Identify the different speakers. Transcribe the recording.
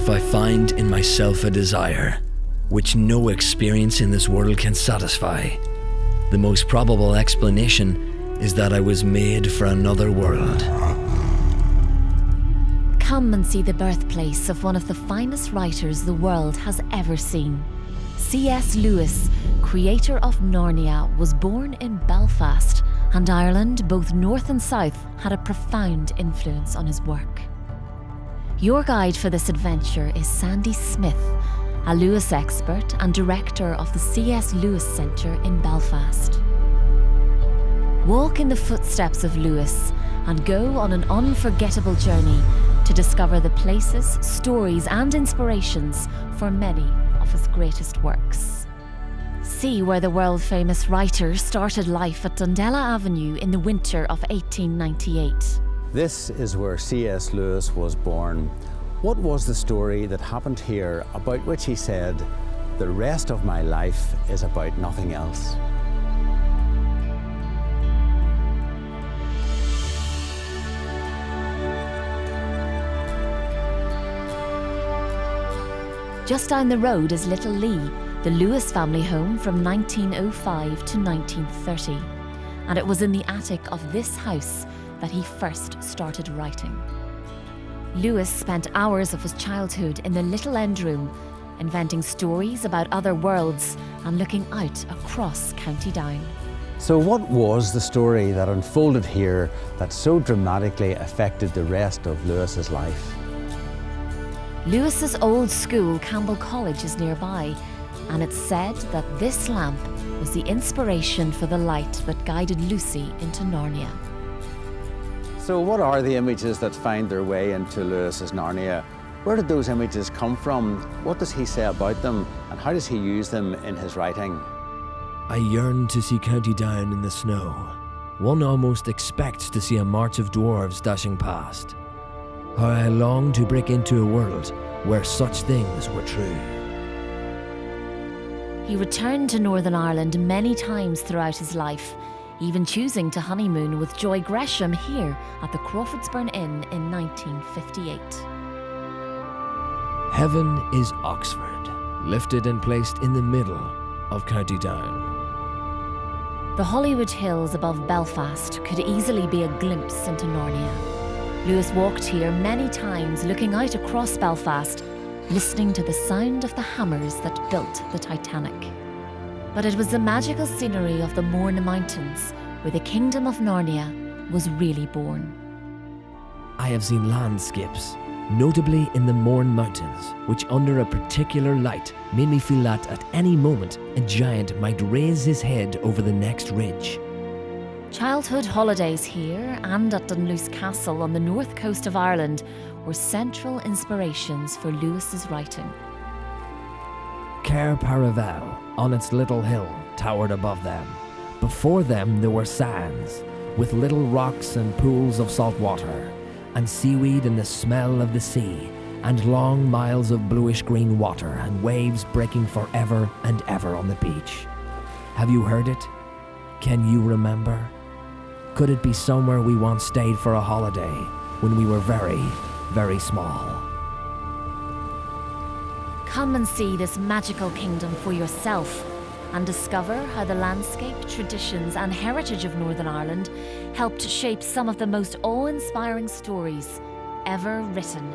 Speaker 1: If I find in myself a desire, which no experience in this world can satisfy, the most probable explanation is that I was made for another world.
Speaker 2: Come and see the birthplace of one of the finest writers the world has ever seen. C.S. Lewis, creator of Narnia, was born in Belfast, and Ireland, both north and south, had a profound influence on his work. Your guide for this adventure is Sandy Smith, a Lewis expert and director of the C.S. Lewis Centre in Belfast. Walk in the footsteps of Lewis and go on an unforgettable journey to discover the places, stories and inspirations for many of his greatest works. See where the world-famous writer started life at Dundela Avenue in the winter of 1898.
Speaker 3: This is where C.S. Lewis was born. What was the story that happened here about which he said, "The rest of my life is about nothing else"?
Speaker 2: Just down the road is Little Lee, the Lewis family home from 1905 to 1930. And it was in the attic of this house that he first started writing. Lewis spent hours of his childhood in the little end room, inventing stories about other worlds and looking out across County Down.
Speaker 3: So what was the story that unfolded here that so dramatically affected the rest of Lewis's life?
Speaker 2: Lewis's old school, Campbell College, is nearby, and it's said that this lamp was the inspiration for the light that guided Lucy into Narnia.
Speaker 3: So what are the images that find their way into Lewis's Narnia? Where did those images come from? What does he say about them? And how does he use them in his writing?
Speaker 1: I yearn to see County Down in the snow. One almost expects to see a march of dwarves dashing past. How I long to break into a world where such things were true.
Speaker 2: He returned to Northern Ireland many times throughout his life, even choosing to honeymoon with Joy Gresham here at the Crawfordsburn Inn in 1958.
Speaker 1: Heaven is Oxford, lifted and placed in the middle of County Down.
Speaker 2: The Hollywood Hills above Belfast could easily be a glimpse into Narnia. Lewis walked here many times, looking out across Belfast, listening to the sound of the hammers that built the Titanic. But it was the magical scenery of the Mourne Mountains where the kingdom of Narnia was really born.
Speaker 1: I have seen landscapes, notably in the Mourne Mountains, which under a particular light made me feel that at any moment a giant might raise his head over the next ridge.
Speaker 2: Childhood holidays here and at Dunluce Castle on the north coast of Ireland were central inspirations for Lewis's writing.
Speaker 1: Cair Paravel, on its little hill, towered above them. Before them there were sands, with little rocks and pools of salt water, and seaweed and the smell of the sea, and long miles of bluish-green water and waves breaking forever and ever on the beach. Have you heard it? Can you remember? Could it be somewhere we once stayed for a holiday when we were very, very small?
Speaker 2: Come and see this magical kingdom for yourself and discover how the landscape, traditions and heritage of Northern Ireland helped shape some of the most awe-inspiring stories ever written